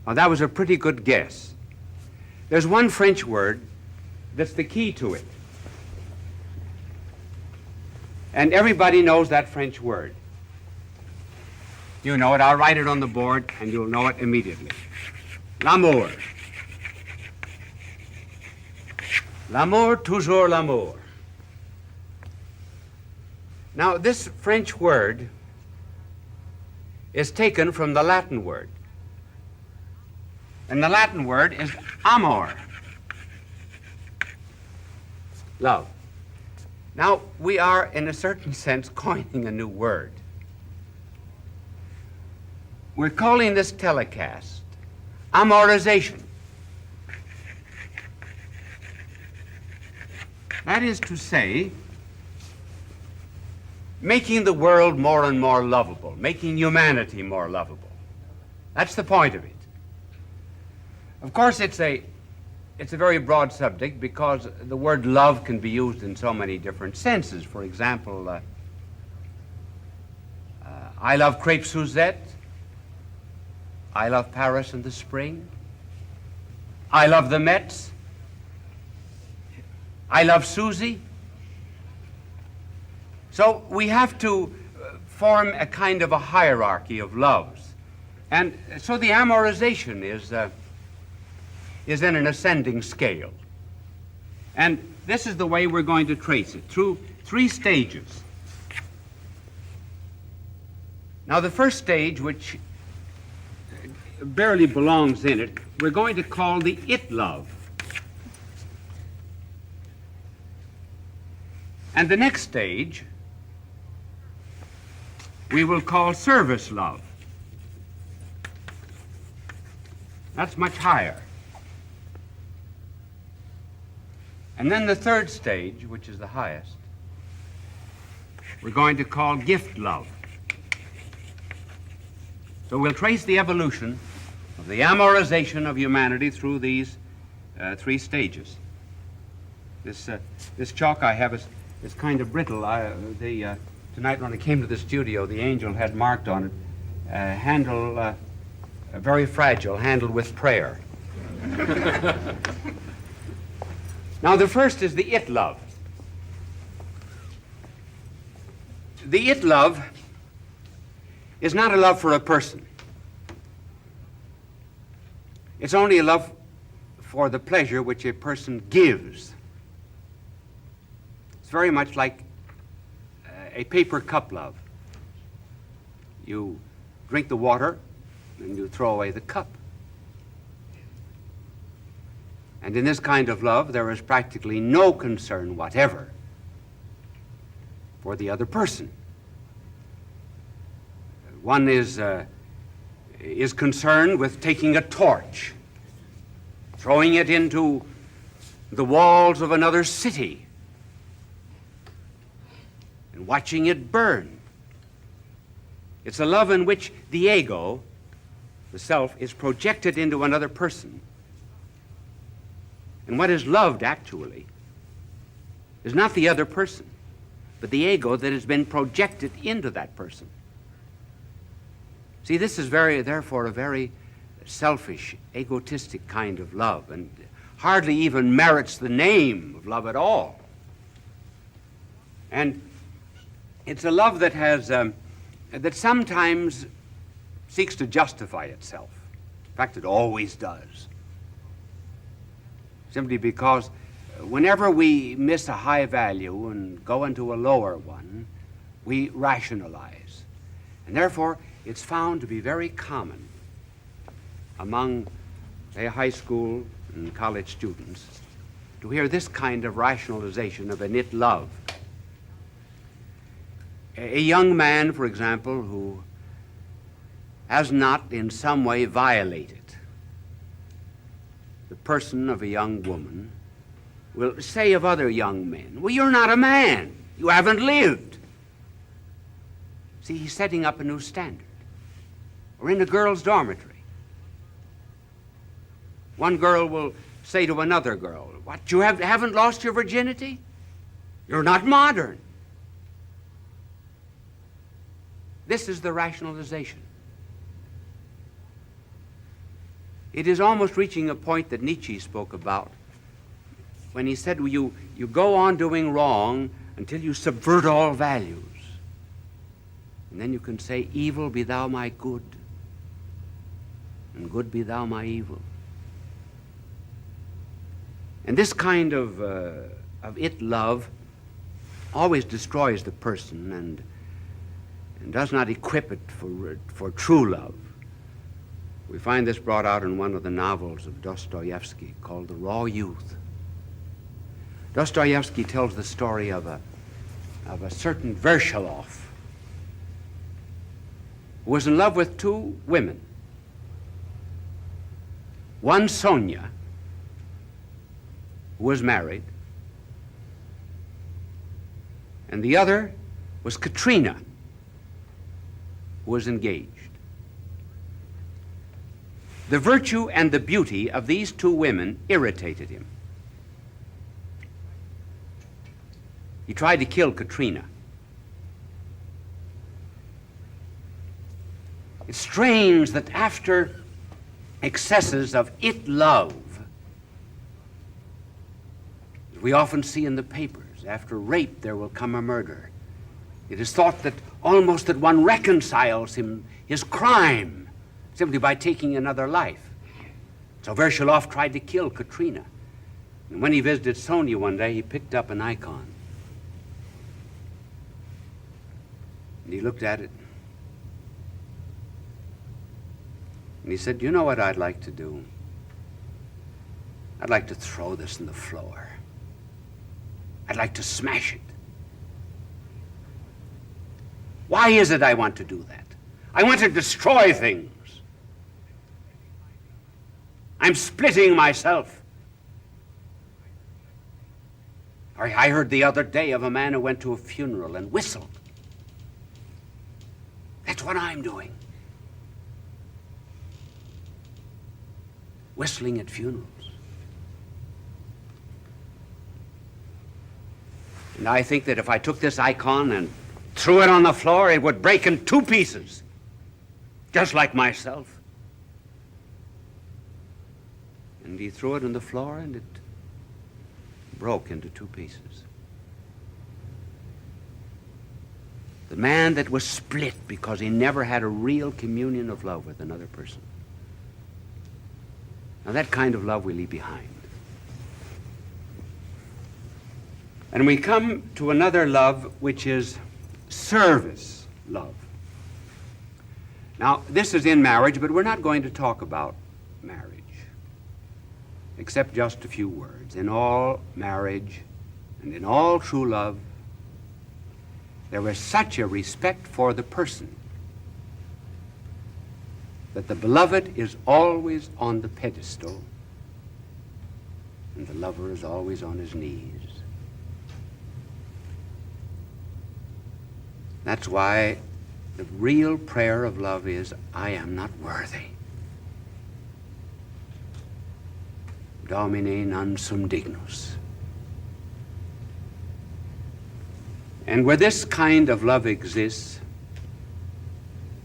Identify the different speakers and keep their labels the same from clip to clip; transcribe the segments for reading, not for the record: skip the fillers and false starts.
Speaker 1: Now, that was a pretty good guess. There's one French word that's the key to it. And everybody knows that French word. You know it. I'll write it on the board, and you'll know it immediately. L'amour. L'amour, toujours l'amour. Now, this French word is taken from the Latin word. And the Latin word is amor, love. Now, we are, in a certain sense, coining a new word. We're calling this telecast amorization. That is to say, making the world more and more lovable, making humanity more lovable. That's the point of it. Of course, it's a very broad subject because the word love can be used in so many different senses. For example, I love crepe Suzette. I love Paris in the spring. I love the Mets. I love Susie. So we have to form a kind of a hierarchy of loves. And so the amorization is in an ascending scale. And this is the way we're going to trace it, through 3 stages. Now, the first stage, which barely belongs in it, we're going to call the it love. And the next stage, we will call service love. That's much higher. And then the third stage, which is the highest, we're going to call gift love. So we'll trace the evolution of the amorization of humanity through these 3 stages. This chalk I have is kind of brittle. Tonight when I came to the studio, the angel had marked on it, handle, very fragile, handled with prayer. Now, the first is the it love. The it love is not a love for a person. It's only a love for the pleasure which a person gives. It's very much like a paper cup love. You drink the water and you throw away the cup. And in this kind of love, there is practically no concern whatever for the other person. One is concerned with taking a torch, throwing it into the walls of another city, and watching it burn. It's a love in which the ego, the self, is projected into another person. And what is loved, actually, is not the other person, but the ego that has been projected into that person. See, this is therefore a very selfish, egotistic kind of love, and hardly even merits the name of love at all. And it's a love that that sometimes seeks to justify itself. In fact, it always does. Simply because whenever we miss a high value and go into a lower one, we rationalize. And therefore, it's found to be very common among, say, high school and college students to hear this kind of rationalization of an it love. A young man, for example, who has not in some way violated the person of a young woman will say of other young men, well, you're not a man. You haven't lived. See, he's setting up a new standard. Or in a girl's dormitory, one girl will say to another girl, what, you haven't lost your virginity? You're not modern. This is the rationalization. It is almost reaching a point that Nietzsche spoke about when he said, you go on doing wrong until you subvert all values. And then you can say, evil be thou my good, and good be thou my evil. And this kind of it love always destroys the person and does not equip it for true love. We find this brought out in one of the novels of Dostoevsky called The Raw Youth. Dostoevsky tells the story of a certain Vershalov who was in love with two women. One, Sonia, who was married, and the other was Katrina, who was engaged. The virtue and the beauty of these two women irritated him. He tried to kill Katrina. It's strange that after excesses of it love, as we often see in the papers, after rape there will come a murder. It is thought that almost that one reconciles his crime simply by taking another life. So Vershalov tried to kill Katrina. And when he visited Sonia one day, he picked up an icon. And he looked at it. And he said, you know what I'd like to do? I'd like to throw this on the floor. I'd like to smash it. Why is it I want to do that? I want to destroy things. I'm splitting myself. I heard the other day of a man who went to a funeral and whistled. That's what I'm doing. Whistling at funerals. And I think that if I took this icon and threw it on the floor, it would break in two pieces, just like myself. And he threw it on the floor, and it broke into two pieces. The man that was split because he never had a real communion of love with another person. Now that kind of love we leave behind. And we come to another love, which is service love. Now, this is in marriage, but we're not going to talk about marriage, except just a few words. In all marriage and in all true love, there is such a respect for the person that the beloved is always on the pedestal and the lover is always on his knees. That's why the real prayer of love is, I am not worthy. Domine non sum dignus. And where this kind of love exists,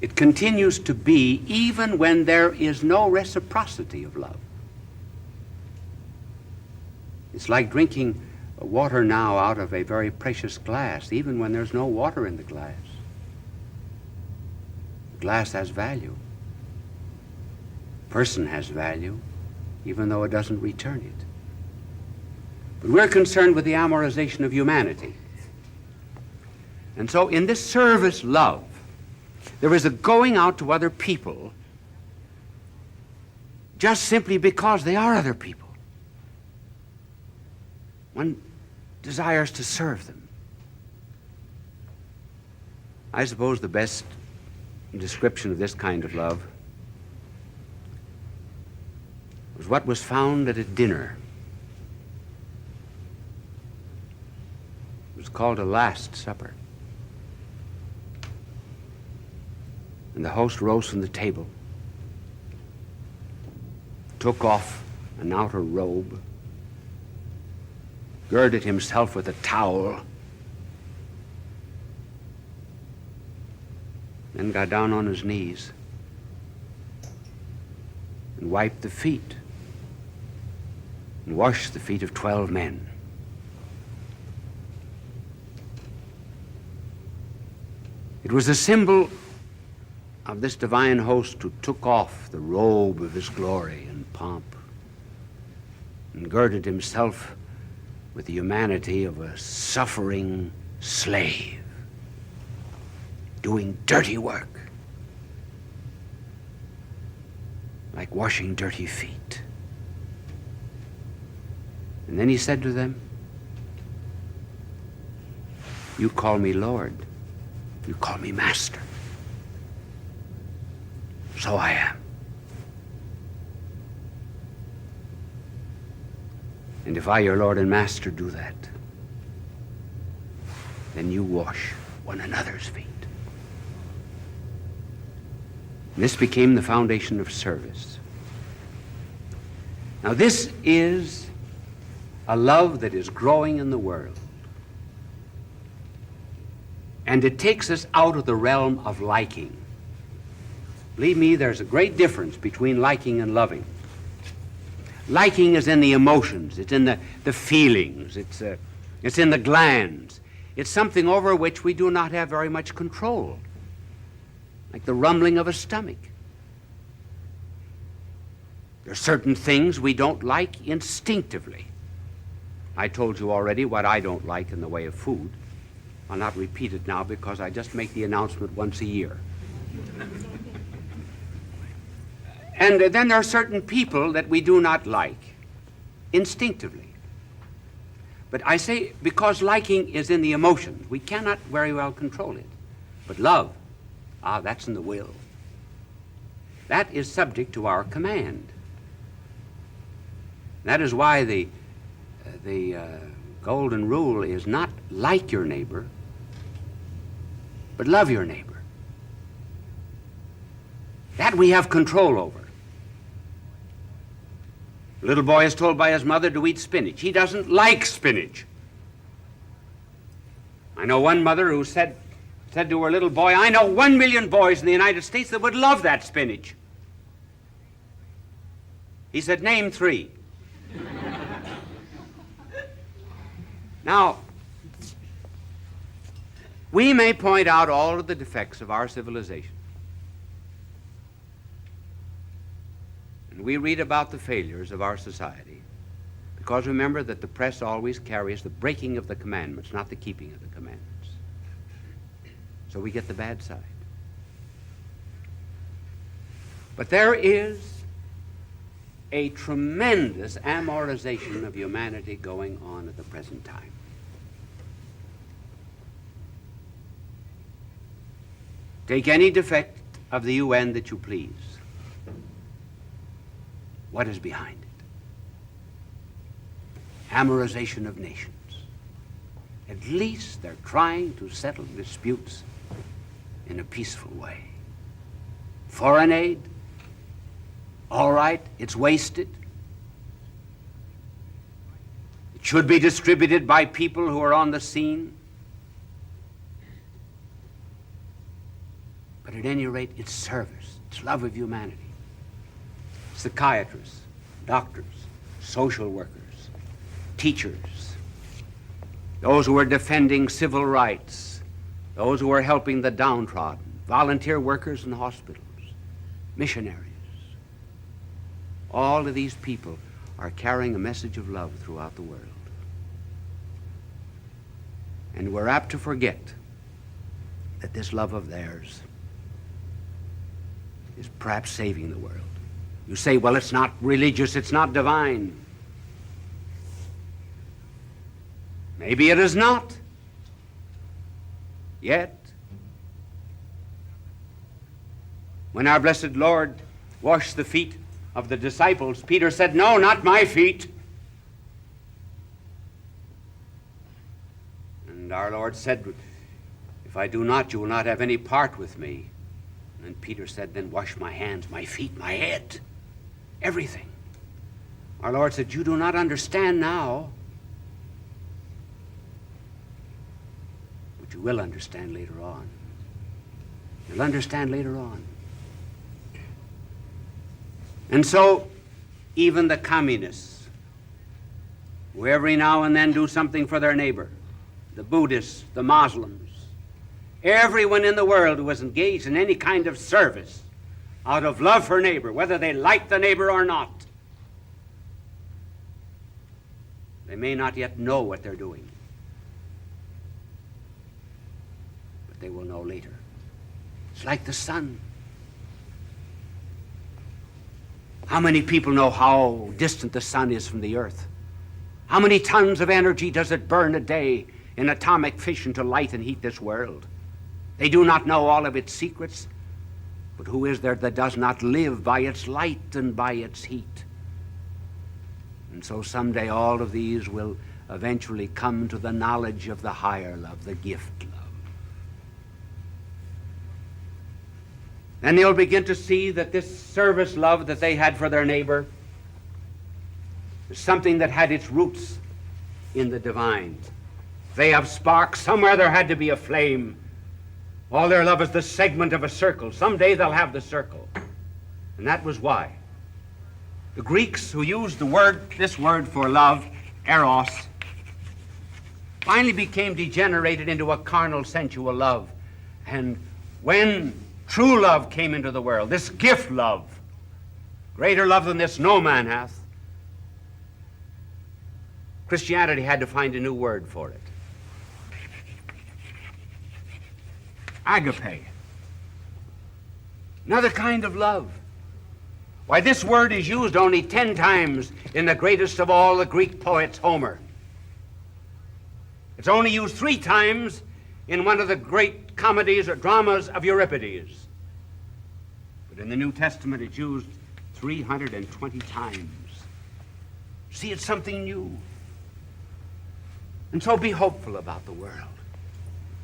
Speaker 1: it continues to be even when there is no reciprocity of love. It's like drinking water now out of a very precious glass, even when there's no water in the glass. The glass has value. The person has value, even though it doesn't return it. But we're concerned with the amorization of humanity. And so in this service love, there is a going out to other people just simply because they are other people. One desires to serve them. I suppose the best description of this kind of love was what was found at a dinner. It was called a Last Supper. And the host rose from the table, took off an outer robe, girded himself with a towel, then got down on his knees and wiped the feet and washed the feet of 12 men. It was a symbol of this divine host who took off the robe of his glory and pomp and girded himself with the humanity of a suffering slave doing dirty work, like washing dirty feet. And then he said to them, "You call me Lord, you call me Master. So I am. And if I, your Lord and Master, do that, then you wash one another's feet." And this became the foundation of service. Now this is a love that is growing in the world. And it takes us out of the realm of liking. Believe me, there's a great difference between liking and loving. Liking is in the emotions, it's in the feelings, it's in the glands. It's something over which we do not have very much control, like the rumbling of a stomach. There are certain things we don't like instinctively. I told you already what I don't like in the way of food. I'll not repeat it now because I just make the announcement once a year. And then there are certain people that we do not like instinctively. But I say because liking is in the emotions, we cannot very well control it. But love, that's in the will. That is subject to our command. That is why the golden rule is not like your neighbor, but love your neighbor. That we have control over. A little boy is told by his mother to eat spinach. He doesn't like spinach. I know one mother who said to her little boy, "I know 1 million boys in the United States that would love that spinach." He said, "Name 3. Now, we may point out all of the defects of our civilization. And we read about the failures of our society because remember that the press always carries the breaking of the commandments, not the keeping of the commandments. So we get the bad side. But there is a tremendous amoralization of humanity going on at the present time. Take any defect of the UN that you please. What is behind it? Amorization of nations. At least they're trying to settle disputes in a peaceful way. Foreign aid, all right, it's wasted. It should be distributed by people who are on the scene. But at any rate, it's service, it's love of humanity. Psychiatrists, doctors, social workers, teachers, those who are defending civil rights, those who are helping the downtrodden, volunteer workers in hospitals, missionaries. All of these people are carrying a message of love throughout the world. And we're apt to forget that this love of theirs is perhaps saving the world. You say, well, it's not religious, it's not divine. Maybe it is not. Yet, when our blessed Lord washed the feet of the disciples, Peter said, "No, not my feet." And our Lord said, "If I do not, you will not have any part with me." And Peter said, "Then wash my hands, my feet, my head, everything." Our Lord said, "You do not understand now, but you will understand later on. You'll understand later on." And so, even the communists, who every now and then do something for their neighbor, the Buddhists, the Muslims, everyone in the world who was engaged in any kind of service out of love for neighbor, whether they like the neighbor or not, they may not yet know what they're doing, but they will know later. It's like the sun. How many people know how distant the sun is from the earth? How many tons of energy does it burn a day in atomic fission to light and heat this world? They do not know all of its secrets, but who is there that does not live by its light and by its heat? And so someday all of these will eventually come to the knowledge of the higher love, the gift love. And they'll begin to see that this service love that they had for their neighbor is something that had its roots in the divine. They have sparks. Somewhere there had to be a flame. All their love is the segment of a circle. Someday they'll have the circle. And that was why the Greeks, who used this word for love, eros, finally became degenerated into a carnal, sensual love. And when true love came into the world, this gift love, greater love than this no man hath, Christianity had to find a new word for it. Agape. Another kind of love. Why, this word is used only 10 times in the greatest of all the Greek poets, Homer. It's only used 3 times in one of the great comedies or dramas of Euripides. But in the New Testament, it's used 320 times. See, it's something new. And so be hopeful about the world.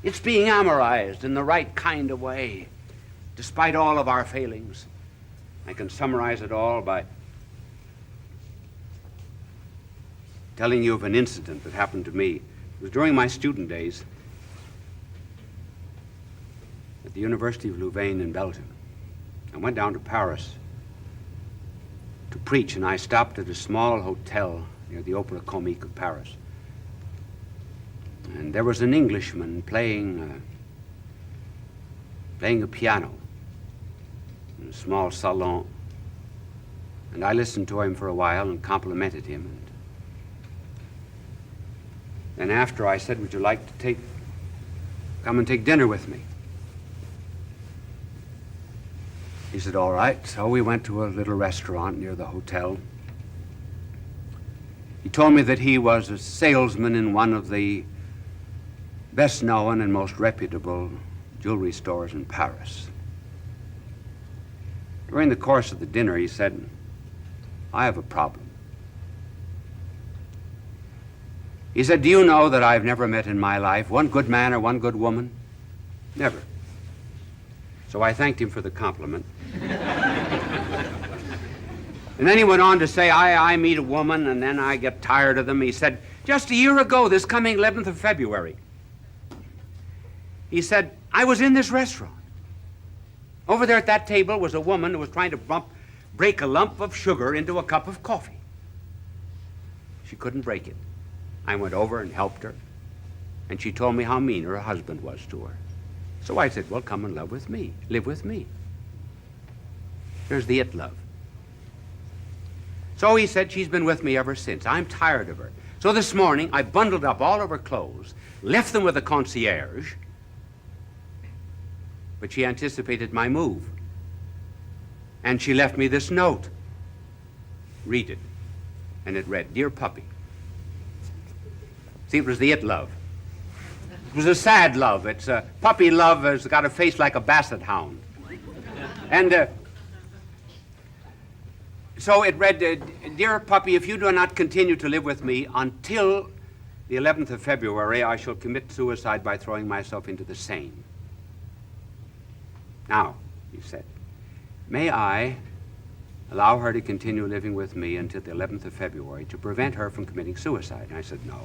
Speaker 1: It's being amorized in the right kind of way, despite all of our failings. I can summarize it all by telling you of an incident that happened to me. It was during my student days at the University of Louvain in Belgium. I went down to Paris to preach, and I stopped at a small hotel near the Opera Comique of Paris. And there was an Englishman playing a piano in a small salon. And I listened to him for a while and complimented him. And then after I said, would you like to come and take dinner with me? He said, all right. So we went to a little restaurant near the hotel. He told me that he was a salesman in one of the best known and most reputable jewelry stores in Paris. During the course of the dinner, he said, I have a problem. He said, do you know that I've never met in my life one good man or one good woman? Never. So I thanked him for the compliment. And then he went on to say, I meet a woman and then I get tired of them. He said, just a year ago, this coming 11th of February, he said, I was in this restaurant. Over there at that table was a woman who was trying to break a lump of sugar into a cup of coffee. She couldn't break it. I went over and helped her, and she told me how mean her husband was to her. So I said, well, come and live with me. Live with me. There's the it love. So he said, she's been with me ever since. I'm tired of her. So this morning, I bundled up all of her clothes, left them with the concierge, but she anticipated my move. And she left me this note. Read it. And it read, Dear Puppy. See, it was the it love. It was a sad love. It's a puppy love has got a face like a basset hound. And so it read, Dear Puppy, if you do not continue to live with me until the 11th of February, I shall commit suicide by throwing myself into the Seine. Now, he said, may I allow her to continue living with me until the 11th of February to prevent her from committing suicide? And I said, no.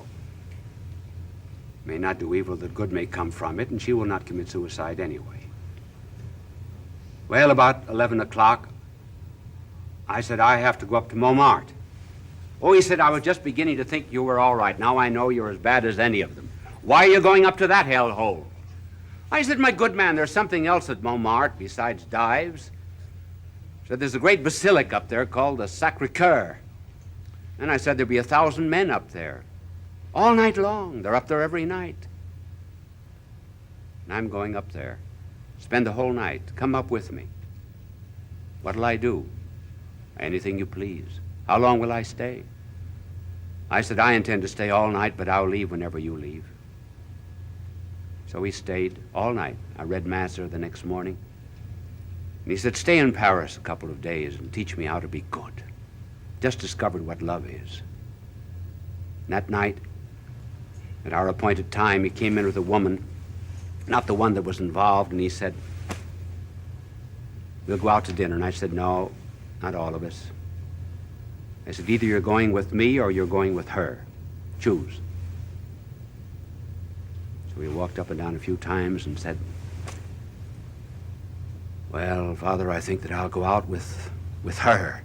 Speaker 1: May not do evil that good may come from it, and she will not commit suicide anyway. Well, about 11 o'clock, I said, I have to go up to Montmartre. Oh, he said, I was just beginning to think you were all right. Now I know you're as bad as any of them. Why are you going up to that hellhole? I said, my good man, there's something else at Montmartre besides dives. Said, there's a great basilica up there called the Sacré-Cœur. And I said, there'll be 1,000 men up there. All night long. They're up there every night. And I'm going up there. Spend the whole night. Come up with me. What'll I do? Anything you please. How long will I stay? I said, I intend to stay all night, but I'll leave whenever you leave. So he stayed all night. I read Mass there the next morning. And he said, stay in Paris a couple of days and teach me how to be good. Just discovered what love is. And that night, at our appointed time, he came in with a woman, not the one that was involved, and he said, we'll go out to dinner. And I said, no, not all of us. I said, either you're going with me or you're going with her. Choose. So we walked up and down a few times and said, well, Father, I think that I'll go out with her.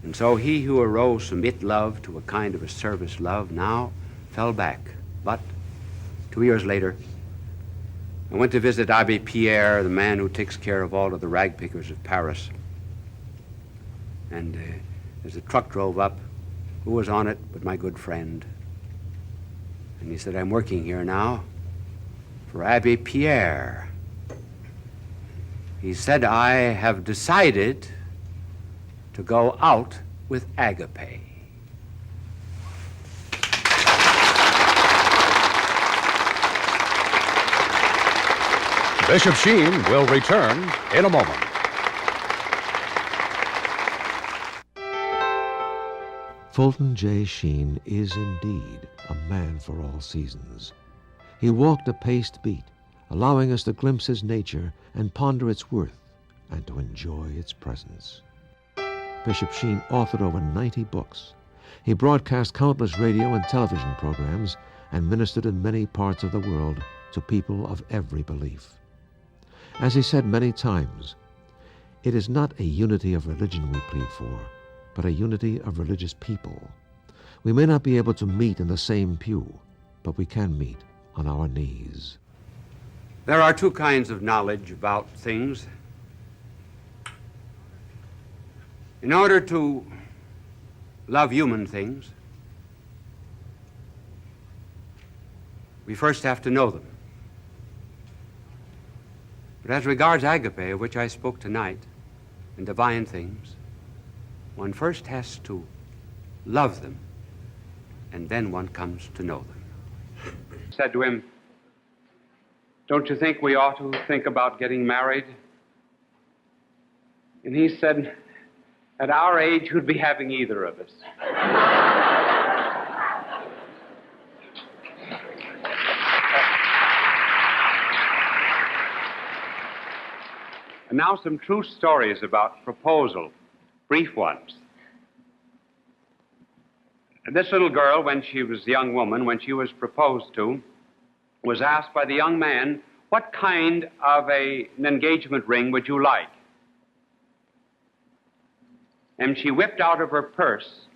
Speaker 1: And so he who arose from it love to a kind of a service love now fell back. But 2 years later, I went to visit Abbé Pierre, the man who takes care of all of the rag pickers of Paris. And as the truck drove up, who was on it but my good friend? And he said, I'm working here now for Abbé Pierre. He said, I have decided to go out with Agape.
Speaker 2: Bishop Sheen will return in a moment.
Speaker 3: Fulton J.Sheen is indeed a man for all seasons. He walked a paced beat, allowing us to glimpse his nature and ponder its worth and to enjoy its presence. Bishop Sheen authored over 90 books. He broadcast countless radio and television programs and ministered in many parts of the world to people of every belief. As he said many times, it is not a unity of religion we plead for, but a unity of religious people. We may not be able to meet in the same pew, but we can meet on our knees.
Speaker 1: There are two kinds of knowledge about things. In order to love human things, we first have to know them. But as regards agape, of which I spoke tonight, and divine things, one first has to love them, and then one comes to know them. I said to him, don't you think we ought to think about getting married? And he said, at our age, who'd be having either of us? And now some true stories about proposal, brief ones. This little girl, when she was a young woman, when she was proposed to, was asked by the young man, what kind of an engagement ring would you like? And she whipped out of her purse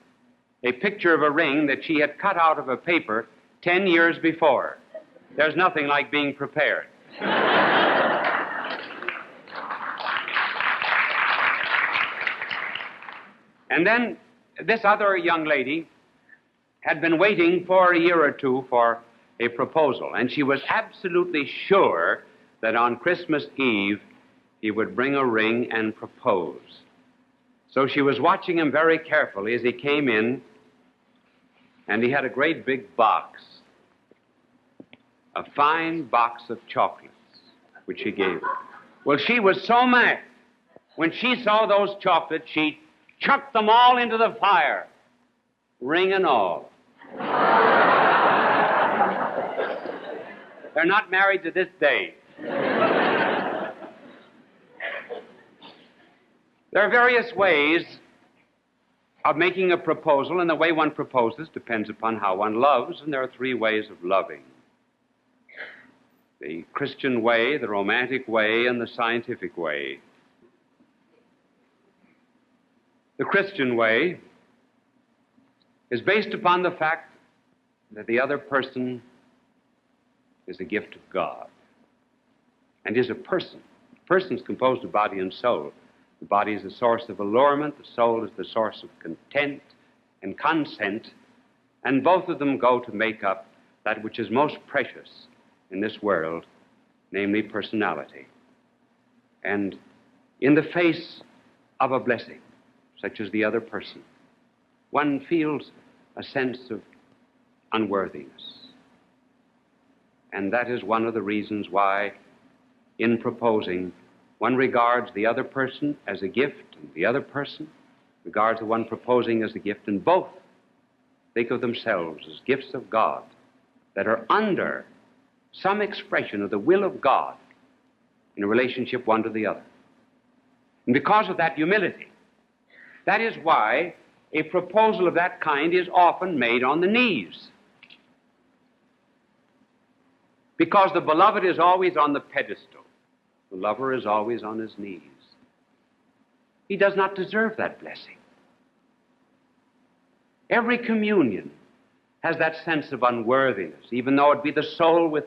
Speaker 1: a picture of a ring that she had cut out of a paper 10 years before. There's nothing like being prepared. And then this other young lady had been waiting for a year or two for a proposal, and she was absolutely sure that on Christmas Eve he would bring a ring and propose. So she was watching him very carefully as he came in, and he had a great big box, a fine box of chocolates, which he gave her. Well, she was so mad. When she saw those chocolates, she chucked them all into the fire, ring and all. They're not married to this day. There are various ways of making a proposal, and the way one proposes depends upon how one loves, and there are three ways of loving. The Christian way, the romantic way, and the scientific way. The Christian way is based upon the fact that the other person is a gift of God and is a person. A person is composed of body and soul. The body is the source of allurement, the soul is the source of content and consent, and both of them go to make up that which is most precious in this world, namely personality. And in the face of a blessing, such as the other person, one feels a sense of unworthiness. And that is one of the reasons why, in proposing, one regards the other person as a gift, and the other person regards the one proposing as a gift, and both think of themselves as gifts of God that are under some expression of the will of God in a relationship one to the other. And because of that humility, that is why a proposal of that kind is often made on the knees. Because the beloved is always on the pedestal. The lover is always on his knees. He does not deserve that blessing. Every communion has that sense of unworthiness, even though it be the soul with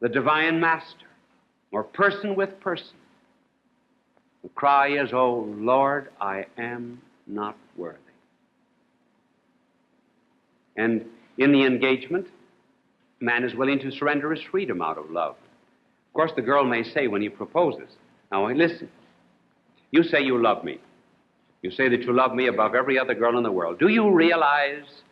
Speaker 1: the divine master, or person with person. The cry is, "Oh Lord, I am not worthy." And in the engagement, man is willing to surrender his freedom out of love. Of course, the girl may say when he proposes, "Now listen, you say you love me. You say that you love me above every other girl in the world. Do you realize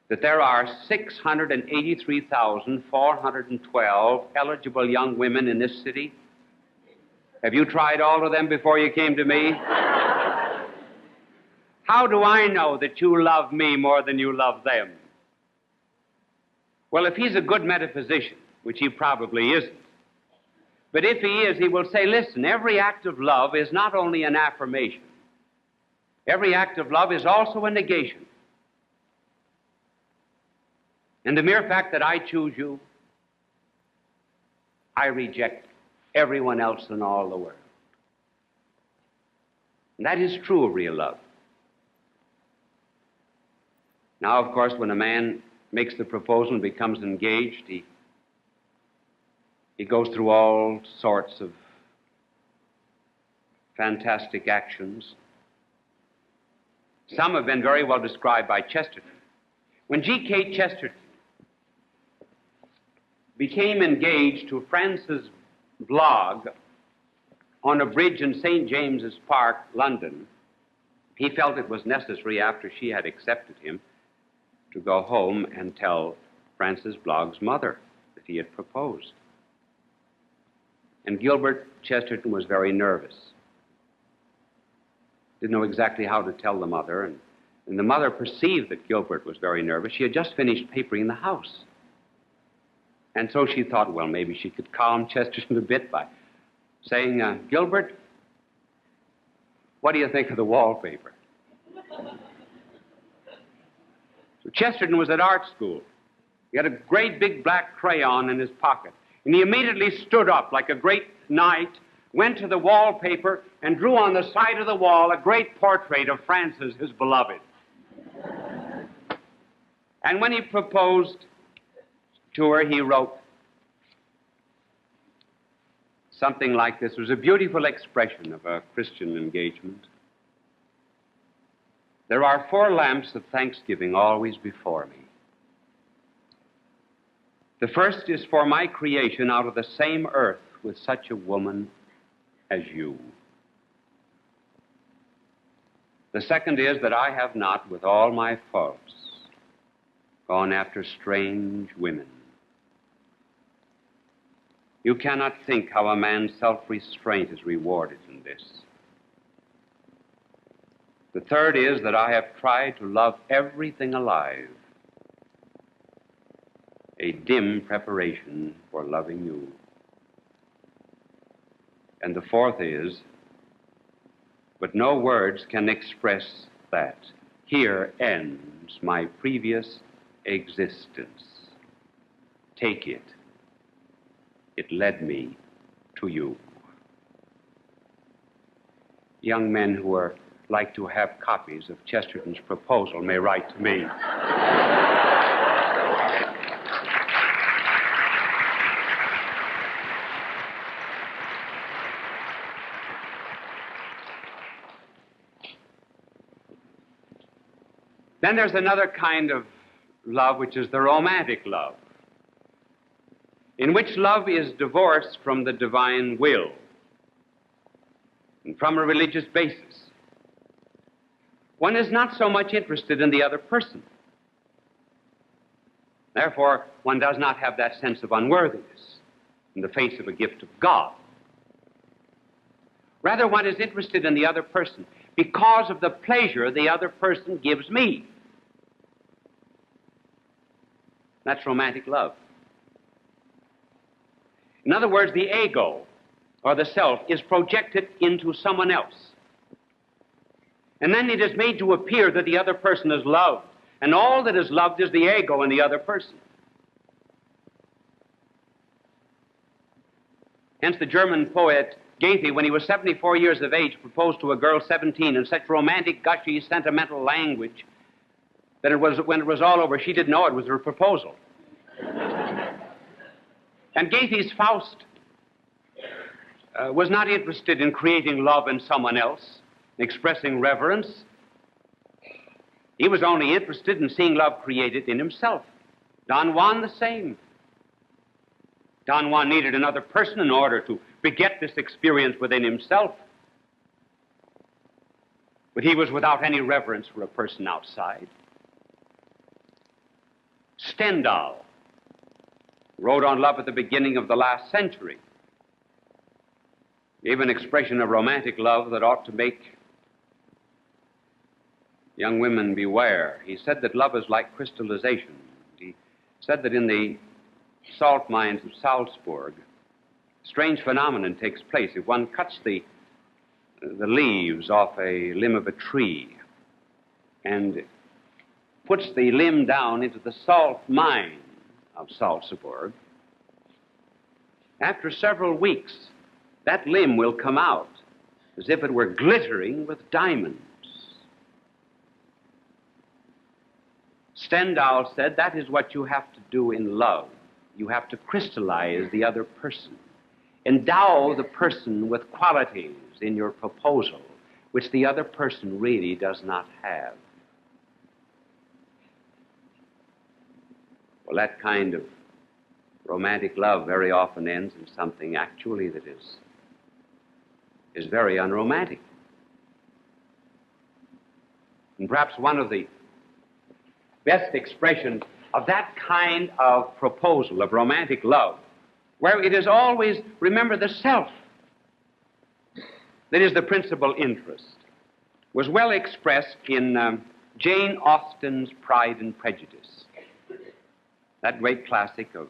Speaker 1: that there are 683,412 eligible young women in this city? Have you tried all of them before you came to me? How do I know that you love me more than you love them?" Well, if he's a good metaphysician, which he probably isn't, but if he is, he will say, listen, every act of love is not only an affirmation. Every act of love is also a negation. And the mere fact that I choose you, I reject everyone else in all the world. And that is true of real love. Now, of course, when a man makes the proposal and becomes engaged, he goes through all sorts of fantastic actions. Some have been very well described by Chesterton. When G.K. Chesterton became engaged to Frances Blogg on a bridge in St. James's Park, London, he felt it was necessary, after she had accepted him, to go home and tell Frances Blogg's mother that he had proposed. And Gilbert Chesterton was very nervous. Didn't know exactly how to tell the mother, and the mother perceived that Gilbert was very nervous. She had just finished papering the house. And so she thought, well, maybe she could calm Chesterton a bit by saying, "Gilbert, what do you think of the wallpaper?" So Chesterton was at art school. He had a great big black crayon in his pocket. And he immediately stood up like a great knight, went to the wallpaper, and drew on the side of the wall a great portrait of Frances, his beloved. And when he proposed to her, he wrote something like this. It was a beautiful expression of a Christian engagement. "There are 4 lamps of thanksgiving always before me. The first is for my creation out of the same earth with such a woman as you. The second is that I have not, with all my faults, gone after strange women. You cannot think how a man's self-restraint is rewarded in this. The third is that I have tried to love everything alive, a dim preparation for loving you. And the fourth is, but no words can express that. Here ends my previous existence. Take it. It led me to you." Young men who are like to have copies of Chesterton's proposal may write to me. Then there's another kind of love, which is the romantic love, in which love is divorced from the divine will and from a religious basis. One is not so much interested in the other person. Therefore, one does not have that sense of unworthiness in the face of a gift of God. Rather, one is interested in the other person because of the pleasure the other person gives me. That's romantic love. In other words, the ego, or the self, is projected into someone else. And then it is made to appear that the other person is loved. And all that is loved is the ego in the other person. Hence the German poet Goethe, when he was 74 years of age, proposed to a girl 17 in such romantic, gushy, sentimental language that when it was all over, she didn't know it was her proposal. And Goethe's Faust was not interested in creating love in someone else, expressing reverence. He was only interested in seeing love created in himself. Don Juan the same. Don Juan needed another person in order to beget this experience within himself. But he was without any reverence for a person outside. Stendhal wrote on love at the beginning of the last century, gave an expression of romantic love that ought to make young women beware. He said that love is like crystallization. He said that in the salt mines of Salzburg, a strange phenomenon takes place. If one cuts the leaves off a limb of a tree and puts the limb down into the salt mine of Salzburg, after several weeks, that limb will come out as if it were glittering with diamonds. Stendhal said that is what you have to do in love. You have to crystallize the other person. Endow the person with qualities in your proposal which the other person really does not have. Well, that kind of romantic love very often ends in something actually that is very unromantic. And perhaps one of the best expressions of that kind of proposal, of romantic love, where it is always, remember, the self that is the principal interest, was well expressed in Jane Austen's Pride and Prejudice. That great classic of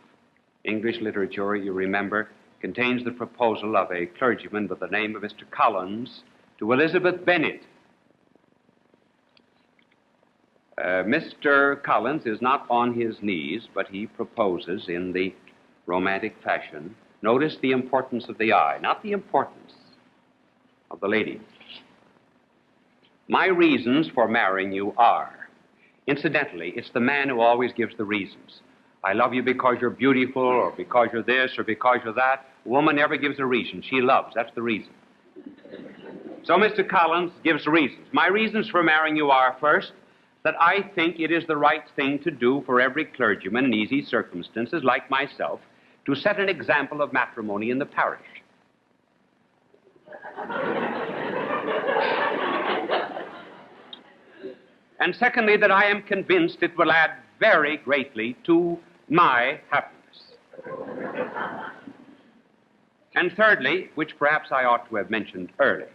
Speaker 1: English literature, you remember, contains the proposal of a clergyman by the name of Mr. Collins to Elizabeth Bennet. Mr. Collins is not on his knees, but he proposes in the romantic fashion. Notice the importance of the I, not the importance of the lady. My reasons for marrying you are, incidentally, it's the man who always gives the reasons. I love you because you're beautiful, or because you're this, or because you're that. A woman never gives a reason. She loves. That's the reason. So Mr. Collins gives reasons. My reasons for marrying you are, first, that I think it is the right thing to do for every clergyman in easy circumstances, like myself, to set an example of matrimony in the parish. And secondly, that I am convinced it will add very greatly to my happiness. And thirdly, which perhaps I ought to have mentioned earlier,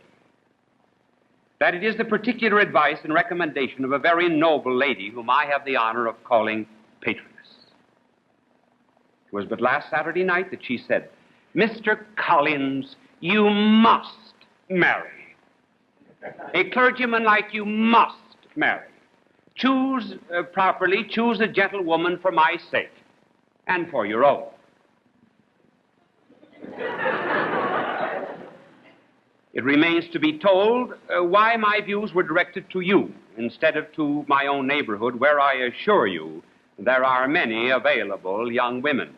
Speaker 1: that it is the particular advice and recommendation of a very noble lady whom I have the honor of calling patroness. It was but last Saturday night that she said, "Mr. Collins, you must marry. A clergyman like you must marry. Choose properly, choose a gentlewoman for my sake and for your own." It remains to be told why my views were directed to you instead of to my own neighborhood, where I assure you there are many available young women.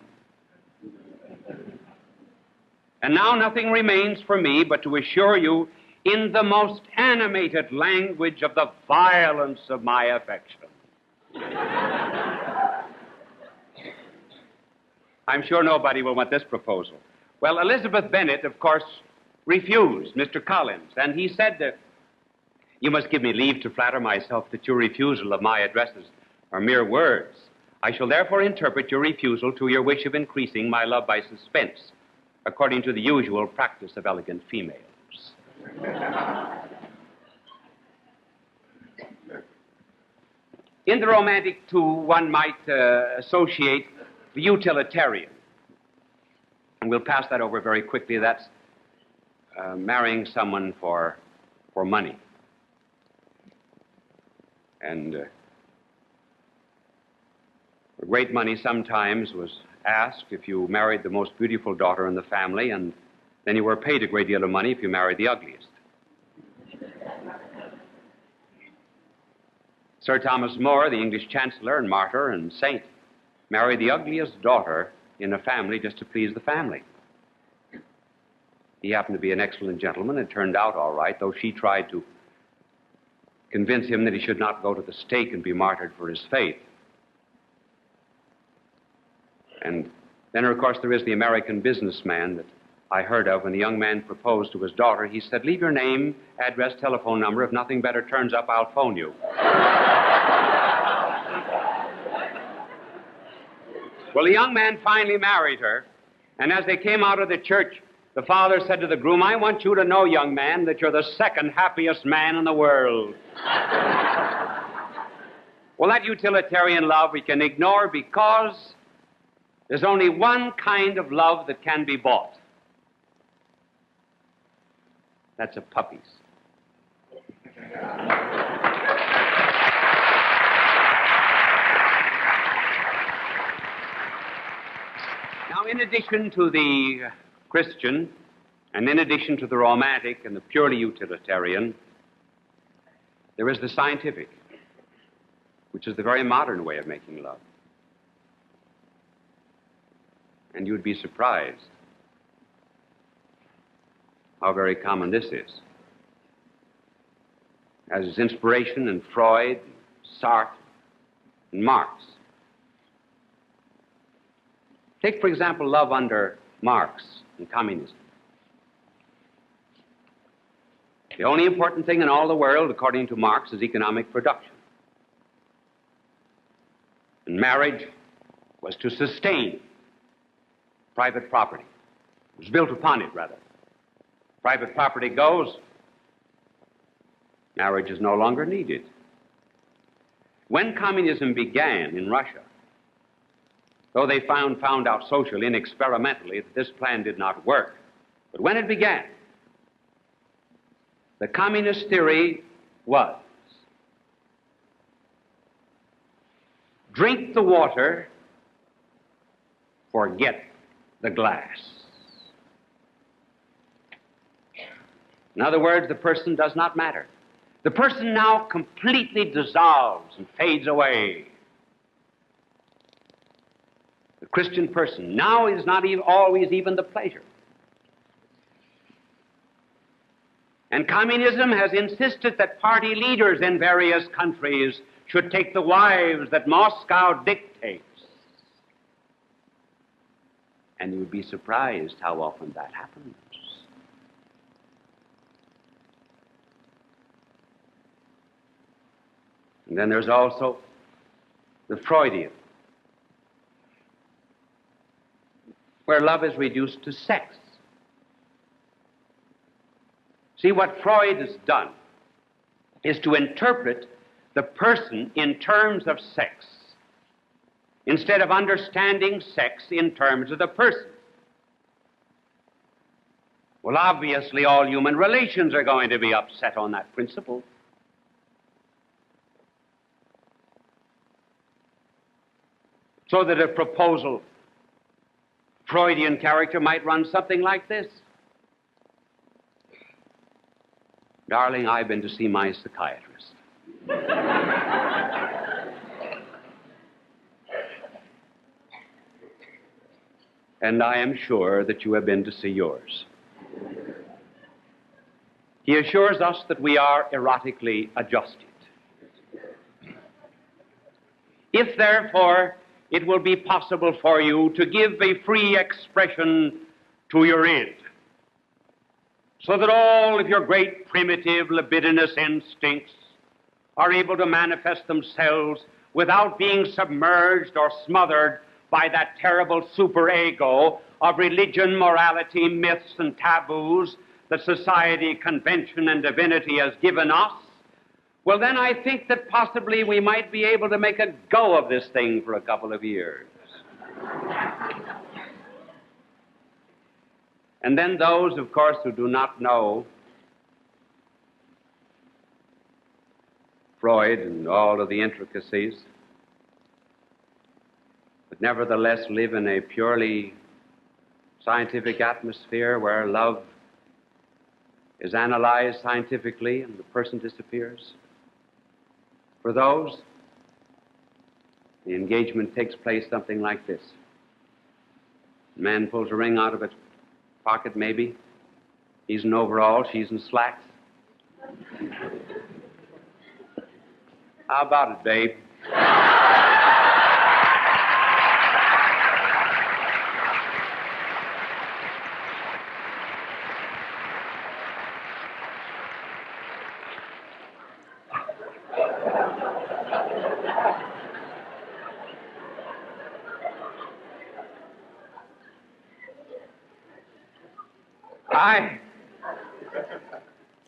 Speaker 1: And now nothing remains for me but to assure you in the most animated language of the violence of my affection. I'm sure nobody will want this proposal. Well, Elizabeth Bennet, of course, refused Mr. Collins, and he said, you must give me leave to flatter myself that your refusal of my addresses are mere words. I shall therefore interpret your refusal to your wish of increasing my love by suspense, according to the usual practice of elegant females. In the romantic, too, one might associate the utilitarian. And we'll pass that over very quickly. That's marrying someone for money. And for great money sometimes was asked if you married the most beautiful daughter in the family, and then you were paid a great deal of money if you married the ugliest. Sir Thomas More, the English chancellor and martyr and saint, married the ugliest daughter in a family just to please the family. He happened to be an excellent gentleman. It turned out all right, though she tried to convince him that he should not go to the stake and be martyred for his faith. And then, of course, there is the American businessman that I heard of. When the young man proposed to his daughter, he said, leave your name, address, telephone number. If nothing better turns up, I'll phone you. Well, the young man finally married her, and as they came out of the church, the father said to the groom, I want you to know, young man, that you're the second happiest man in the world. Well, that utilitarian love we can ignore because there's only one kind of love that can be bought. That's a puppy's. Now, in addition to the Christian, and in addition to the romantic and the purely utilitarian, there is the scientific, which is the very modern way of making love. And you would be surprised how very common this is. As is inspiration in Freud, Sartre, and Marx. Take, for example, love under Marx and communism. The only important thing in all the world, according to Marx, is economic production. And marriage was to sustain private property. It was built upon it, rather. Private property goes, marriage is no longer needed. When communism began in Russia, though they found out socially and experimentally that this plan did not work, but when it began, the communist theory was drink the water, forget the glass. In other words, the person does not matter. The person now completely dissolves and fades away. The Christian person now is not always even the pleasure. And communism has insisted that party leaders in various countries should take the wives that Moscow dictates. And you would be surprised how often that happens. And then there's also the Freudian, where love is reduced to sex. See, what Freud has done is to interpret the person in terms of sex, instead of understanding sex in terms of the person. Well, obviously, all human relations are going to be upset on that principle. So that a proposal, Freudian character, might run something like this. Darling, I've been to see my psychiatrist. And I am sure that you have been to see yours. He assures us that we are erotically adjusted. If, therefore, it will be possible for you to give a free expression to your id, so that all of your great primitive libidinous instincts are able to manifest themselves without being submerged or smothered by that terrible superego of religion, morality, myths, and taboos that society, convention, and divinity has given us, well, then I think that possibly we might be able to make a go of this thing for a couple of years. And then those, of course, who do not know Freud and all of the intricacies, but nevertheless live in a purely scientific atmosphere where love is analyzed scientifically and the person disappears. For those, the engagement takes place something like this. The man pulls a ring out of his pocket, maybe. He's in overalls, she's in slacks. How about it, babe?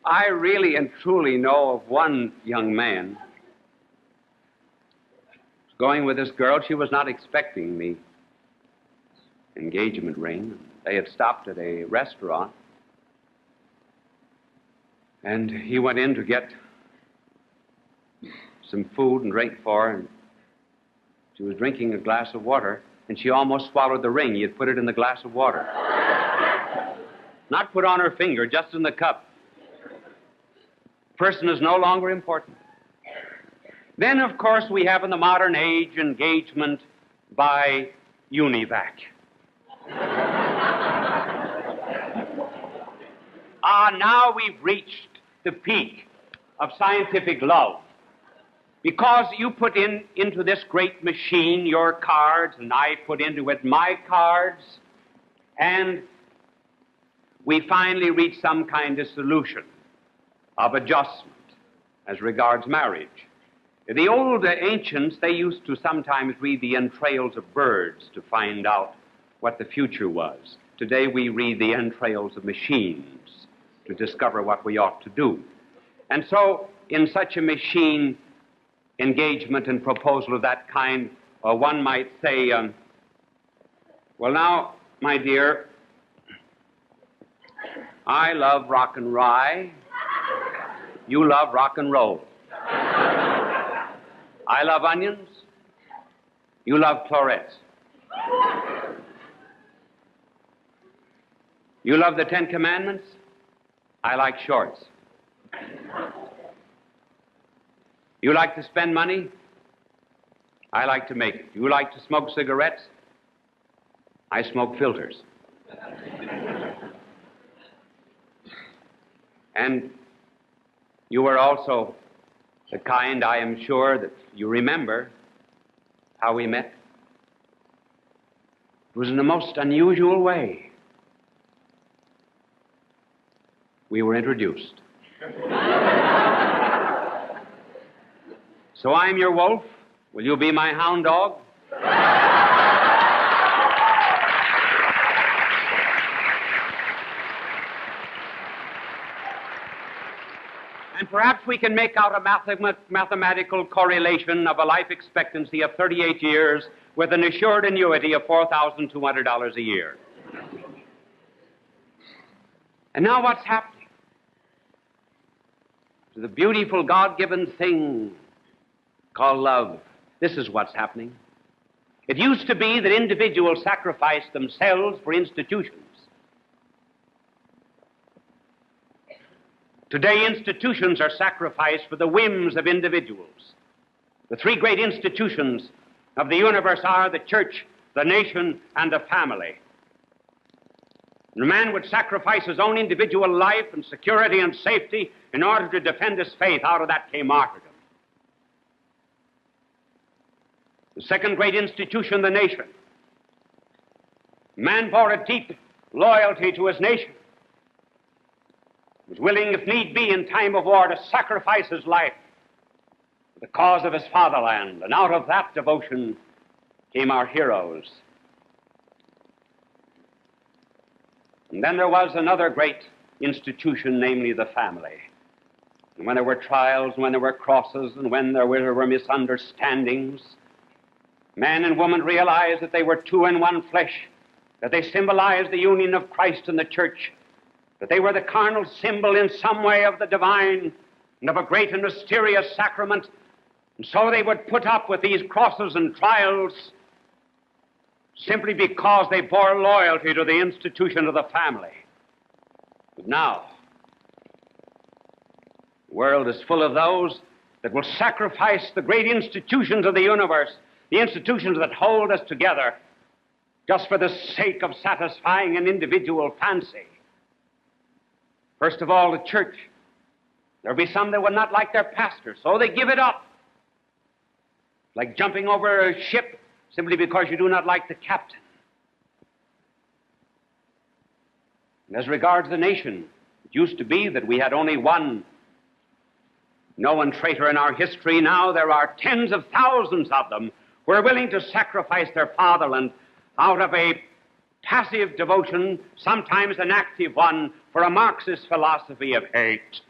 Speaker 1: I really and truly know of one young man going with this girl. She was not expecting the engagement ring. They had stopped at a restaurant, and he went in to get some food and drink for her, and she was drinking a glass of water, and she almost swallowed the ring. He had put it in the glass of water. Not put on her finger, just in the cup. Person is no longer important. Then, of course, we have in the modern age engagement by univac. Now we've reached the peak of scientific love, because you put into this great machine your cards, and I put into it my cards, and we finally reach some kind of solution of adjustment as regards marriage. The old ancients, they used to sometimes read the entrails of birds to find out what the future was. Today we read the entrails of machines to discover what we ought to do. And so, in such a machine engagement and proposal of that kind, one might say, well, now, my dear, I love rock and rye. You love rock and roll. I love onions. You love florets. You love the Ten Commandments. I like shorts. You like to spend money. I like to make it. You like to smoke cigarettes. I smoke filters. And you were also the kind, I am sure, that you remember how we met. It was in the most unusual way. We were introduced. So I'm your wolf. Will you be my hound dog? And perhaps we can make out a mathematical correlation of a life expectancy of 38 years with an assured annuity of $4,200 a year. And now what's happening? To the beautiful God-given thing called love, this is what's happening. It used to be that individuals sacrificed themselves for institutions. Today, institutions are sacrificed for the whims of individuals. The three great institutions of the universe are the church, the nation, and the family. And man would sacrifice his own individual life and security and safety in order to defend his faith. Out of that came martyrdom. The second great institution, the nation. Man bore a deep loyalty to his nation, was willing, if need be, in time of war, to sacrifice his life for the cause of his fatherland. And out of that devotion came our heroes. And then there was another great institution, namely the family. And when there were trials, when there were crosses, and when there were misunderstandings, man and woman realized that they were two in one flesh, that they symbolized the union of Christ and the church, that they were the carnal symbol in some way of the divine and of a great and mysterious sacrament. And so they would put up with these crosses and trials simply because they bore loyalty to the institution of the family. But now, the world is full of those that will sacrifice the great institutions of the universe, the institutions that hold us together, just for the sake of satisfying an individual fancy. First of all, the church. There'll be some that will not like their pastor, so they give it up. Like jumping over a ship simply because you do not like the captain. And as regards the nation, it used to be that we had only one known traitor in our history. Now there are tens of thousands of them who are willing to sacrifice their fatherland out of a passive devotion, sometimes an active one, for a Marxist philosophy of hate.